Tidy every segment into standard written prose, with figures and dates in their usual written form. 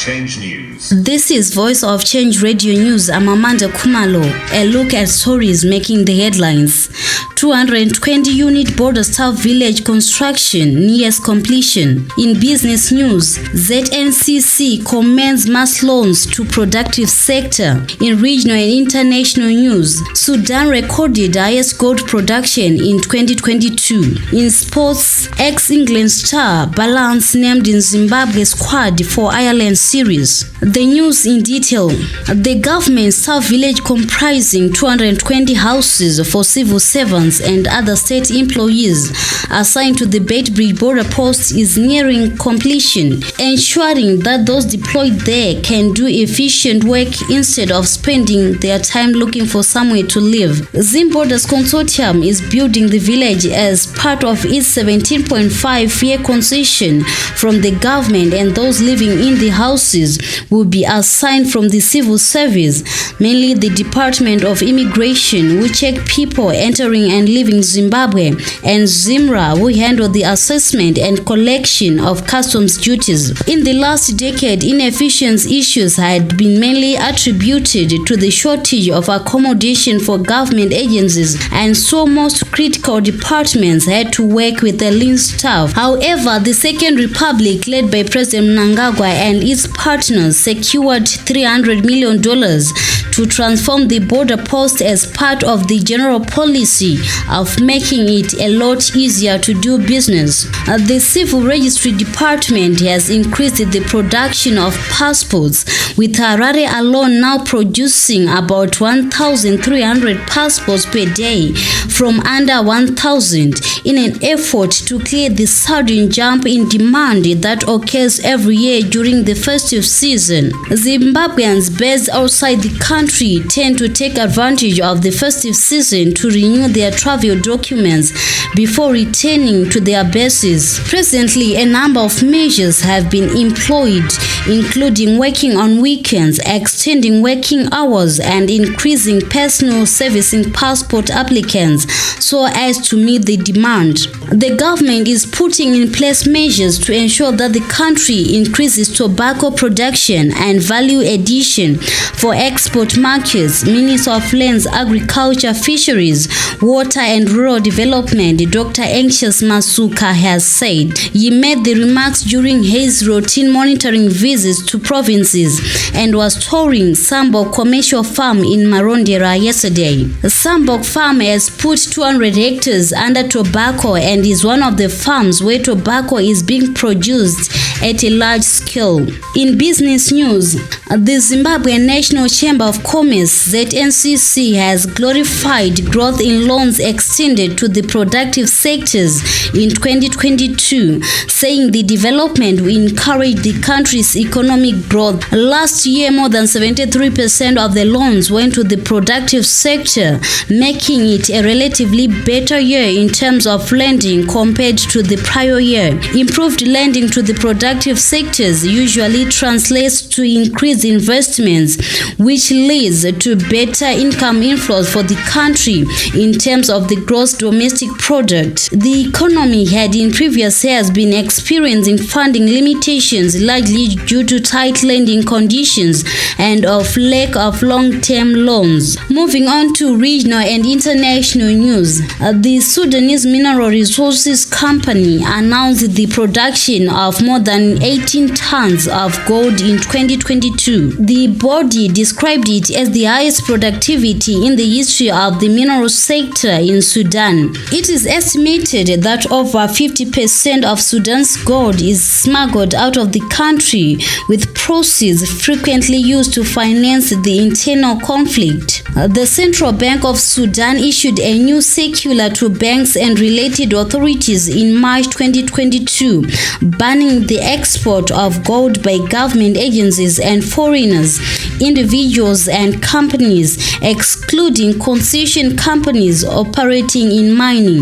Change News. This is Voice of Change Radio News. I'm Amanda Kumalo. A look at stories making the headlines. 220-unit border staff village construction nears completion. In business news, ZNCC commends mass loans to productive sector. In regional and international news, Sudan recorded highest gold production in 2022. In sports, ex-England star Ballance named in Zimbabwe squad for Ireland series. The news in detail. The government staff village comprising 220 houses for civil servants and other state employees assigned to the Beitbridge border post is nearing completion, ensuring that those deployed there can do efficient work instead of spending their time looking for somewhere to live. Zimbabwe's consortium is building the village as part of its 17.5-year concession from the government, and those living in the houses will be assigned from the civil service, mainly the Department of Immigration, who check people entering and leaving Zimbabwe, and ZIMRA, who handle the assessment and collection of customs duties. In the last decade, inefficiency issues had been mainly attributed to the shortage of accommodation for government agencies, and so most critical departments had to work with a lean staff. However, the Second Republic, led by President Mnangagwa and its partners, secured $300 million to transform the border post as part of the general policy of making it a lot easier to do business. The Civil Registry Department has increased the production of passports, with Harare alone now producing about 1,300 passports per day from under 1,000 in an effort to clear the sudden jump in demand that occurs every year during the festive season. Zimbabweans based outside the country tend to take advantage of the festive season to renew their travel documents before returning to their bases. Presently, a number of measures have been employed, including working on weekends, extending working hours, and increasing personal servicing passport applicants so as to meet the demand. The government is putting in place measures to ensure that the country increases tobacco production and value addition for export markets. Minister of Lands, Agriculture, Fisheries, Water and Rural Development, Dr. Anxious Masuka, has said. He made the remarks during his routine monitoring visits to provinces and was touring Sambok Commercial Farm in Marondera yesterday. Sambok Farm has put 200 hectares under tobacco and is one of the farms where tobacco is being produced at a large scale. In business news, the Zimbabwe National Chamber of Commerce, ZNCC, has glorified growth in loans extended to the productive sectors in 2022, saying the development will encourage the country's economic growth. Last year, more than 73% of the loans went to the productive sector, making it a relatively better year in terms of lending compared to the prior year. Improved lending to the productive sectors usually translates to increased investments, which leads to better income inflows for the country in terms of the gross domestic product. The economy had in previous years been experiencing funding limitations, largely due to tight lending conditions and of lack of long-term loans. Moving on to regional and international news, the Sudanese Mineral Resources Company announced the production of more than 18 tons of gold in 2022. The body described it as the highest productivity in the history of the mineral sector in Sudan. It is estimated that over 50% of Sudan's gold is smuggled out of the country, with proceeds frequently used to finance the internal conflict. The Central Bank of Sudan issued a new circular to banks and related authorities in March 2022, banning the export of gold by government agencies and foreigners, individuals and companies, excluding concession companies operating in mining.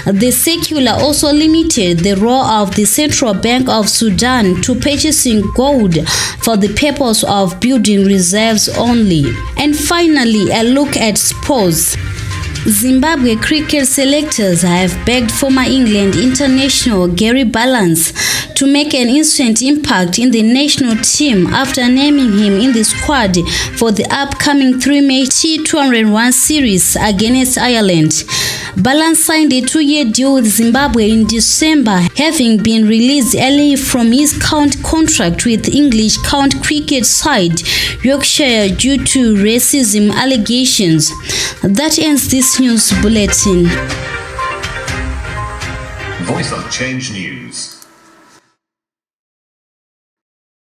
The circular also limited the role of the Central Bank of Sudan to purchasing gold for the purpose of building reserves only. And finally, a look at sports. Zimbabwe cricket selectors have begged former England international Gary Ballance to make an instant impact in the national team after naming him in the squad for the upcoming three-match T201 series against Ireland. Ballance signed a 2-year deal with Zimbabwe in December, having been released early from his county contract with English county cricket side Yorkshire due to racism allegations. That ends this news bulletin. Voice of Change News.